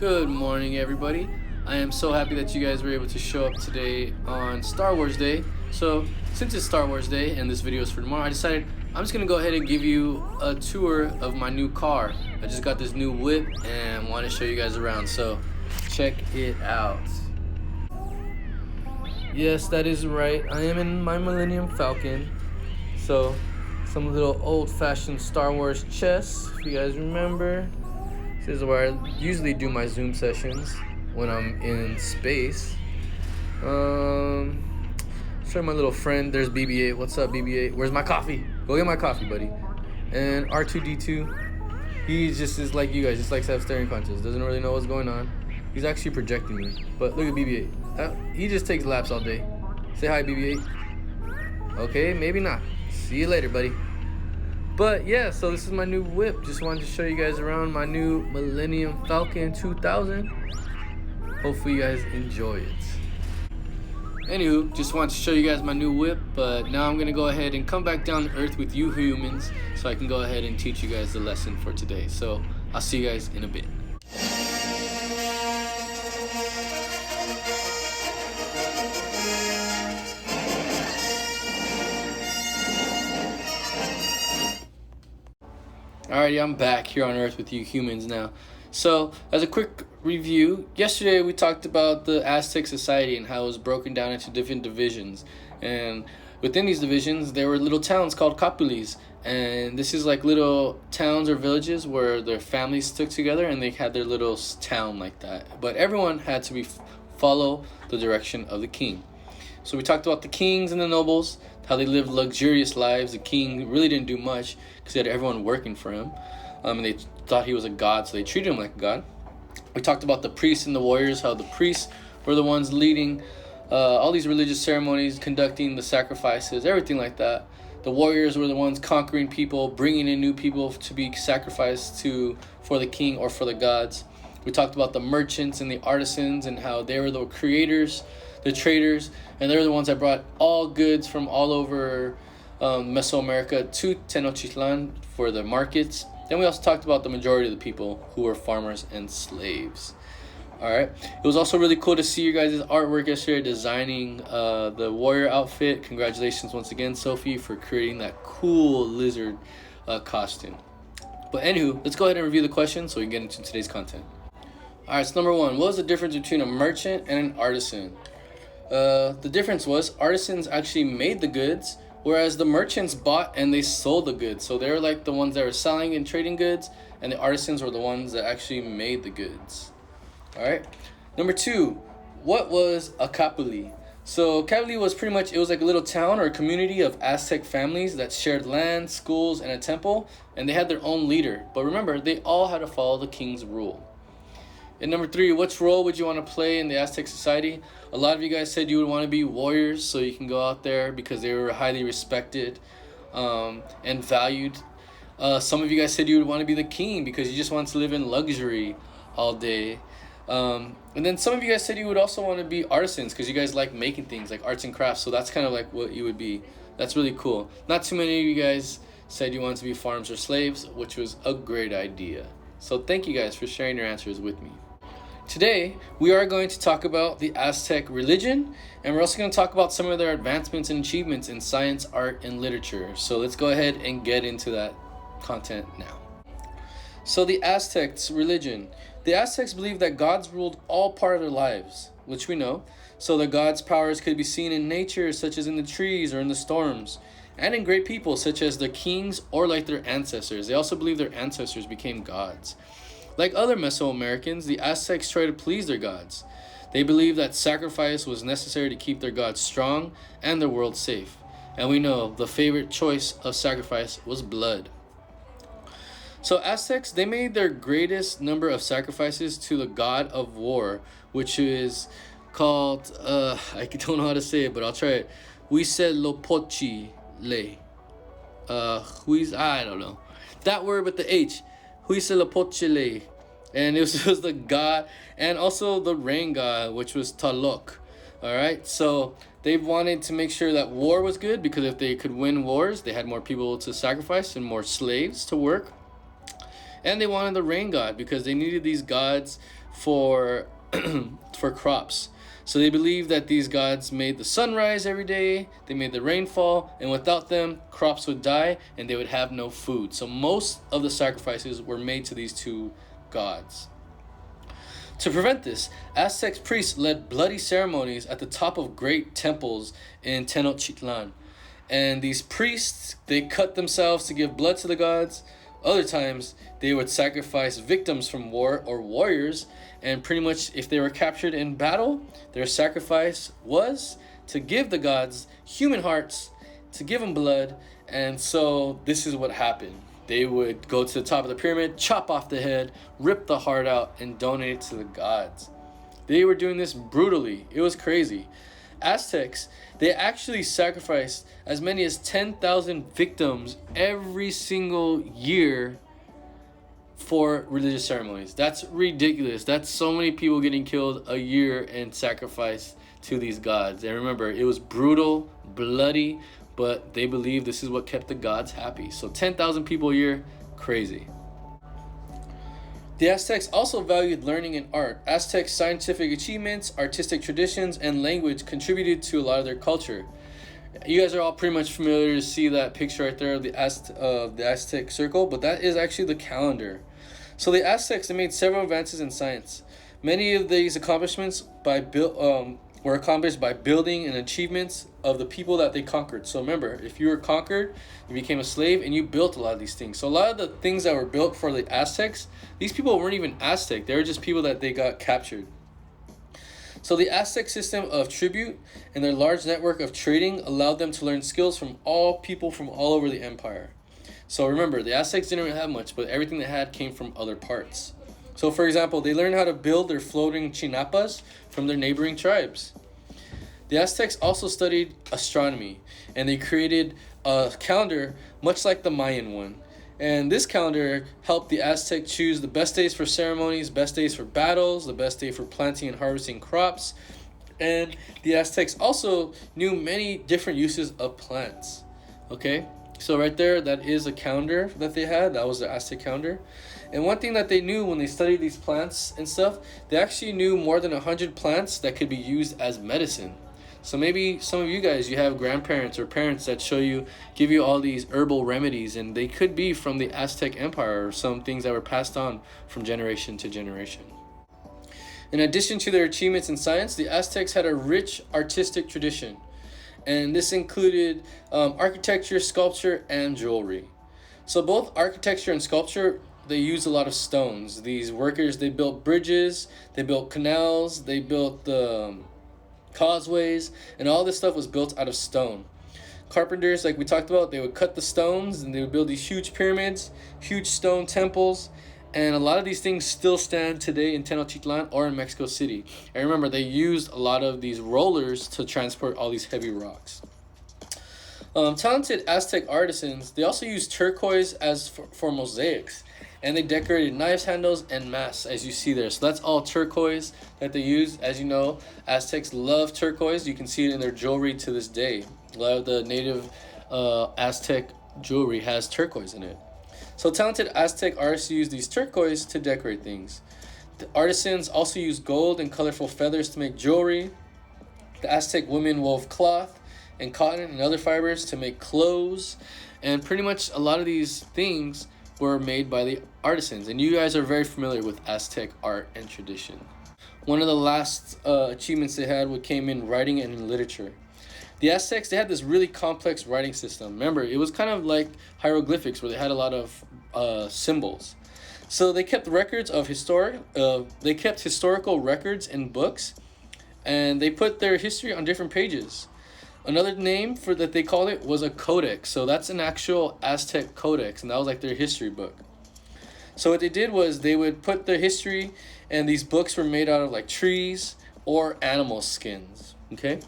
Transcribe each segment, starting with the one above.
Good morning, everybody. I am so happy that you guys were able to show up today on Star Wars Day. So, since it's Star Wars Day and this video is for tomorrow, I decided I'm just gonna go ahead and give you a tour of my new car. I just got this new whip and want to show you guys around. So, check it out. Yes, that is right. I am in my Millennium Falcon. So, some little old-fashioned Star Wars chess, if you guys remember. This is where I usually do my Zoom sessions when I'm in space. Sorry, my little friend. There's BB-8. What's up, BB-8? Where's my coffee? Go get my coffee, buddy. And R2-D2. He just is like you guys. Just likes to have staring punches. Doesn't really know what's going on. He's actually projecting me. But look at BB-8. He just takes laps all day. Say hi, BB-8. Okay, maybe not. See you later, buddy. But yeah, so this is my new whip. Just wanted to show you guys around my new Millennium Falcon 2000. Hopefully you guys enjoy it. Anywho, just wanted to show you guys my new whip, but now I'm gonna go ahead and come back down to earth with you humans so I can go ahead and teach you guys the lesson for today. So I'll see you guys in a bit. Alrighty, I'm back here on Earth with you humans now. So, as a quick review, yesterday we talked about the Aztec society and how it was broken down into different divisions. And within these divisions, there were little towns called capulis. And this is like little towns or villages where their families stuck together and they had their little town like that. But everyone had to follow the direction of the king. So we talked about the kings and the nobles, how they lived luxurious lives. The king really didn't do much because he had everyone working for him. And they thought he was a god, so they treated him like a god. We talked about the priests and the warriors, how the priests were the ones leading all these religious ceremonies, conducting the sacrifices, everything like that. The warriors were the ones conquering people, bringing in new people to be sacrificed to for the king or for the gods. We talked about the merchants and the artisans and how they were the creators, the traders, and they're the ones that brought all goods from all over Mesoamerica to Tenochtitlan for the markets. Then we also talked about the majority of the people who were farmers and slaves. Alright, it was also really cool to see you guys' artwork yesterday designing the warrior outfit. Congratulations once again, Sophie, for creating that cool lizard costume. But anywho, let's go ahead and review the questions so we can get into today's content. Alright, so number one, what was the difference between a merchant and an artisan? The difference was artisans actually made the goods, whereas the merchants bought and they sold the goods. So they were like the ones that were selling and trading goods, and the artisans were the ones that actually made the goods. Alright, number two, what was a capuli? So capuli was pretty much, it was like a little town or a community of Aztec families that shared land, schools, and a temple, and they had their own leader. But remember, they all had to follow the king's rule. And number three, which role would you want to play in the Aztec society? A lot of you guys said you would want to be warriors, so you can go out there because they were highly respected and valued. Some of you guys said you would want to be the king because you just want to live in luxury all day. And then some of you guys said you would also want to be artisans because you guys like making things like arts and crafts. So that's kind of like what you would be. That's really cool. Not too many of you guys said you wanted to be farms or slaves, which was a great idea. So thank you guys for sharing your answers with me. Today, we are going to talk about the Aztec religion, and we're also going to talk about some of their advancements and achievements in science, art, and literature. So let's go ahead and get into that content now. So the Aztecs religion. The Aztecs believed that gods ruled all part of their lives, which we know. So the gods' powers could be seen in nature, such as in the trees or in the storms, and in great people, such as their kings or like their ancestors. They also believed their ancestors became gods. Like other Mesoamericans, the Aztecs tried to please their gods. They believed that sacrifice was necessary to keep their gods strong and their world safe. And we know the favorite choice of sacrifice was blood. So Aztecs, they made their greatest number of sacrifices to the god of war, which is called, I don't know how to say it, but I'll try it. Huitzilopochtli. I don't know. That word with the H. Huitzilopochtli. And it was the god, and also the rain god, which was Tlaloc. Alright, so they wanted to make sure that war was good, because if they could win wars, they had more people to sacrifice and more slaves to work. And they wanted the rain god because they needed these gods for for crops. So they believed that these gods made the sun rise every day, they made the rainfall, and without them, crops would die and they would have no food. So most of the sacrifices were made to these two gods. To prevent this, Aztec priests led bloody ceremonies at the top of great temples in Tenochtitlan. And these priests, they cut themselves to give blood to the gods. Other times, they would sacrifice victims from war or warriors, and pretty much if they were captured in battle, their sacrifice was to give the gods human hearts, to give them blood, and so this is what happened. They would go to the top of the pyramid, chop off the head, rip the heart out, and donate it to the gods. They were doing this brutally. It was crazy. Aztecs, they actually sacrificed as many as 10,000 victims every single year for religious ceremonies. That's ridiculous. That's so many people getting killed a year and sacrificed to these gods. And remember, it was brutal, bloody, but they believed this is what kept the gods happy. So 10,000 people a year, crazy. The Aztecs also valued learning and art. Aztec scientific achievements, artistic traditions, and language contributed to a lot of their culture. You guys are all pretty much familiar to see that picture right there of the Aztec circle, but that is actually the calendar. So the Aztecs, they made several advances in science. Many of these accomplishments were accomplished by building and achievements of the people that they conquered. So remember, if you were conquered, you became a slave and you built a lot of these things. So a lot of the things that were built for the Aztecs, these people weren't even Aztec. They were just people that they got captured. So the Aztec system of tribute and their large network of trading allowed them to learn skills from all people from all over the empire. So remember, the Aztecs didn't really have much, but everything they had came from other parts. So for example, they learned how to build their floating chinapas from their neighboring tribes. The Aztecs also studied astronomy, and they created a calendar much like the Mayan one. And this calendar helped the Aztec choose the best days for ceremonies, best days for battles, the best day for planting and harvesting crops. And the Aztecs also knew many different uses of plants. Okay, so right there, that is a calendar that they had. That was the Aztec calendar. And one thing that they knew when they studied these plants and stuff, they actually knew more than 100 plants that could be used as medicine. So maybe some of you guys, you have grandparents or parents that give you all these herbal remedies, and they could be from the Aztec Empire or some things that were passed on from generation to generation. In addition to their achievements in science, the Aztecs had a rich artistic tradition, and this included architecture, sculpture, and jewelry. So both architecture and sculpture, they used a lot of stones. These workers, they built bridges, they built canals, they built causeways, and all this stuff was built out of stone. Carpenters, like we talked about, they would cut the stones and they would build these huge pyramids, huge stone temples, and a lot of these things still stand today in Tenochtitlan or in Mexico City. And remember, they used a lot of these rollers to transport all these heavy rocks. Talented Aztec artisans, they also used turquoise for mosaics, and they decorated knives handles and masks, as you see there. So that's all turquoise that they used. As you know, Aztecs love turquoise. You can see it in their jewelry to this day. A lot of the native Aztec jewelry has turquoise in it. So talented Aztec artists use these turquoise to decorate things. The artisans also used gold and colorful feathers to make jewelry. The Aztec women wove cloth and cotton and other fibers to make clothes. And pretty much a lot of these things were made by the artisans. And you guys are very familiar with Aztec art and tradition. One of the last achievements they had came in writing and in literature. The Aztecs, they had this really complex writing system. Remember, it was kind of like hieroglyphics where they had a lot of symbols. So they kept records of historical records in books, and they put their history on different pages. Another name for that they called it was a codex. So that's an actual Aztec codex, and that was like their history book. So what they did was they would put their history, and these books were made out of like trees or animal skins. Okay.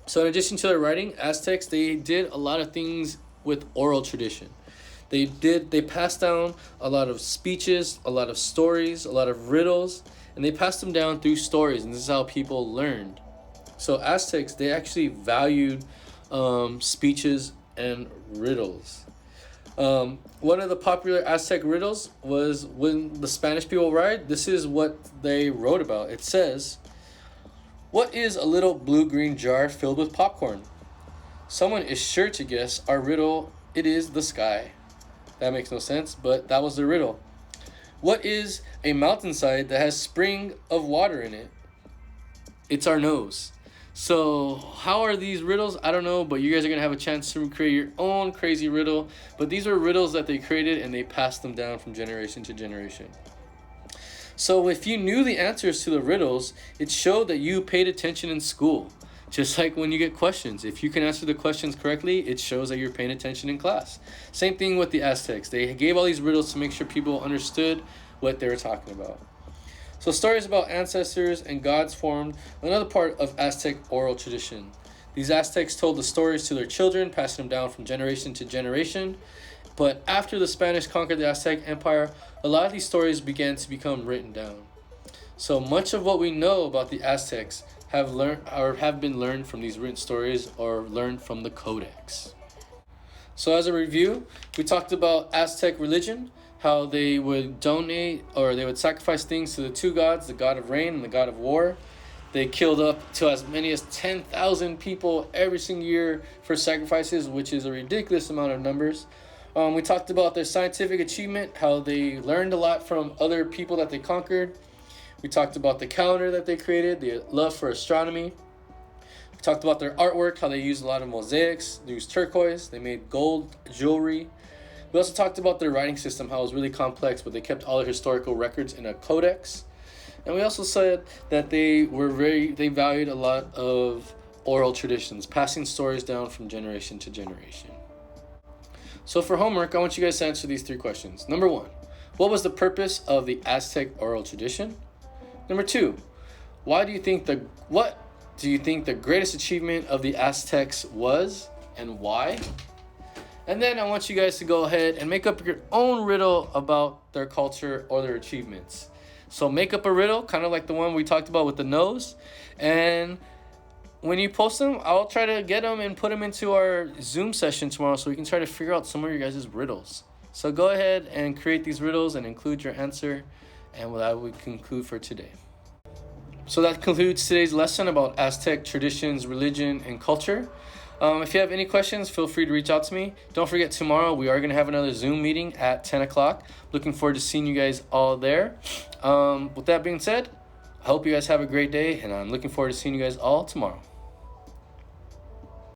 So in addition to their writing, Aztecs, they did a lot of things with oral tradition. They passed down a lot of speeches, a lot of stories, a lot of riddles, and they passed them down through stories, and this is how people learned. So Aztecs, they actually valued speeches and riddles. One of the popular Aztec riddles was when the Spanish people arrived. This is what they wrote about. It says, "What is a little blue-green jar filled with popcorn?" Someone is sure to guess our riddle. It is the sky. That makes no sense, but that was the riddle. What is a mountainside that has spring of water in it? It's our nose. So how are these riddles? I don't know, but you guys are going to have a chance to create your own crazy riddle. But these are riddles that they created and they passed them down from generation to generation. So if you knew the answers to the riddles, it showed that you paid attention in school. Just like when you get questions. If you can answer the questions correctly, it shows that you're paying attention in class. Same thing with the Aztecs. They gave all these riddles to make sure people understood what they were talking about. So stories about ancestors and gods formed another part of Aztec oral tradition. These Aztecs told the stories to their children, passing them down from generation to generation. But after the Spanish conquered the Aztec Empire, a lot of these stories began to become written down. So much of what we know about the Aztecs have been learned from these written stories or learned from the Codex. So as a review, we talked about Aztec religion, how they would donate or they would sacrifice things to the two gods, the god of rain and the god of war. They killed up to as many as 10,000 people every single year for sacrifices, which is a ridiculous amount of numbers. We talked about their scientific achievement, how they learned a lot from other people that they conquered. We talked about the calendar that they created, the love for astronomy. We talked about their artwork, how they used a lot of mosaics, they used turquoise, they made gold jewelry. We also talked about their writing system, how it was really complex, but they kept all their historical records in a codex. And we also said that they valued a lot of oral traditions, passing stories down from generation to generation. So for homework, I want you guys to answer these 3 questions. Number 1, what was the purpose of the Aztec oral tradition? Number 2, what do you think the greatest achievement of the Aztecs was and why? And then I want you guys to go ahead and make up your own riddle about their culture or their achievements. So make up a riddle, kind of like the one we talked about with the nose. And when you post them, I'll try to get them and put them into our Zoom session tomorrow so we can try to figure out some of your guys' riddles. So go ahead and create these riddles and include your answer. And with that, we conclude for today. So that concludes today's lesson about Aztec traditions, religion, and culture. If you have any questions, feel free to reach out to me. Don't forget, tomorrow we are going to have another Zoom meeting at 10 o'clock. Looking forward to seeing you guys all there. With that being said, I hope you guys have a great day, and I'm looking forward to seeing you guys all tomorrow.